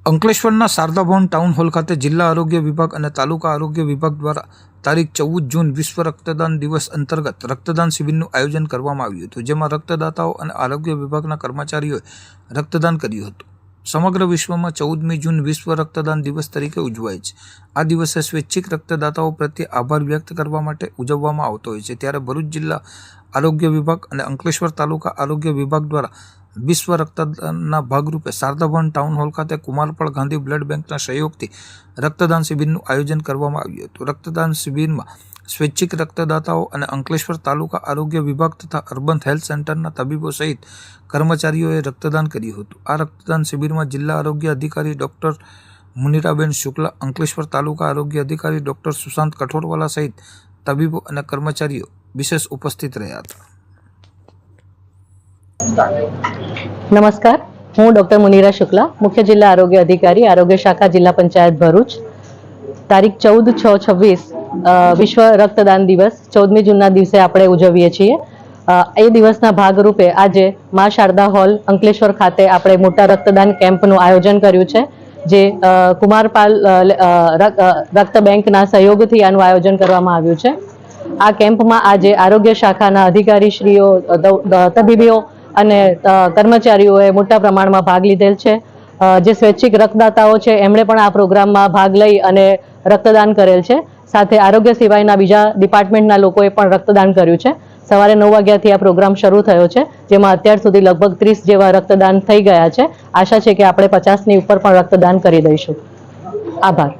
અંકલેશ્વરના શારદા ભવન town hall ખાતે જિલ્લા આરોગ્ય વિભાગ અને તાલુકા આરોગ્ય વિભાગ દ્વારા તારીખ 14 જૂન વિશ્વ રક્તદાન દિવસ અંતર્ગત રક્તદાન શિબિરનું આયોજન કરવામાં આવ્યું હતું, જેમાં રક્તદાતાઓ અને આરોગ્ય વિભાગના કર્મચારીઓએ રક્તદાન કર્યું હતું. સમગ્ર વિશ્વમાં 14મી જૂન વિશ્વ રક્તદાન દિવસ તરીકે ઉજવાય છે. આ દિવસે સ્વૈચ્છિક રક્તદાતાઓ પ્રત્યે આભાર વ્યક્ત કરવા માટે ઉજવવામાં આવતો હોય છે. ત્યારે ભરૂચ જિલ્લા આરોગ્ય વિભાગ અને અંકલેશ્વર તાલુકા આરોગ્ય વિભાગ દ્વારા વિશ્વ રક્તદાનના ભાગરૂપે શારદા ભવન ટાઉન હોલ ખાતે કુમારપાળ ગાંધી બ્લડ બેંકના સહયોગથી રક્તદાન શિબિરનું આયોજન કરવામાં આવ્યું હતું. રક્તદાન શિબિરમાં સ્વૈચ્છિક રક્તદાતાઓ અને અંકલેશ્વર તાલુકા આરોગ્ય વિભાગ તથા અર્બન હેલ્થ સેન્ટરના તબીબો સહિત કર્મચારીઓએ રક્તદાન કર્યું હતું. આ રક્તદાન શિબિરમાં જિલ્લા આરોગ્ય અધિકારી ડૉક્ટર મુનિરાબેન શુક્લા, અંકલેશ્વર તાલુકા આરોગ્ય અધિકારી ડૉક્ટર સુશાંત કઠોરવાલા સહિત તબીબો અને કર્મચારીઓ વિશેષ ઉપસ્થિત રહ્યા હતા. નમસ્કાર, હું ડૉક્ટર મુનિરા શુક્લા, મુખ્ય જિલ્લા આરોગ્ય અધિકારી, આરોગ્ય શાખા, જિલ્લા પંચાયત ભરૂચ. તારીખ 14/6/26 વિશ્વ રક્તદાન દિવસ 14મી જૂનના દિવસે આપણે ઉજવીએ છીએ. એ દિવસના ભાગરૂપે આજે મા શારદા હોલ અંકલેશ્વર ખાતે આપણે મોટા રક્તદાન કેમ્પનું આયોજન કર્યું છે, જે કુમારપાલ રક્ત બેંકના સહયોગથી આનું આયોજન કરવામાં આવ્યું છે. આ કેમ્પમાં આજે આરોગ્ય શાખાના અધિકારીશ્રીઓ, તબીબીઓ અને કર્મચારીઓએ મોટા પ્રમાણમાં ભાગ લીધેલ છે. જે સ્વૈચ્છિક રક્તદાતાઓ છે એમણે પણ આ પ્રોગ્રામમાં ભાગ લઈ અને રક્તદાન કરેલ છે. સાથે આરોગ્ય સિવાયના બીજા ડિપાર્ટમેન્ટના લોકોએ પણ રક્તદાન કર્યું છે. સવારે 9 વાગ્યાથી આ પ્રોગ્રામ શરૂ થયો છે, જેમાં અત્યાર સુધી લગભગ 30 જેવા રક્તદાન થઈ ગયા છે. આશા છે કે આપણે 50ની ઉપર પણ રક્તદાન કરી દઈશું. આભાર.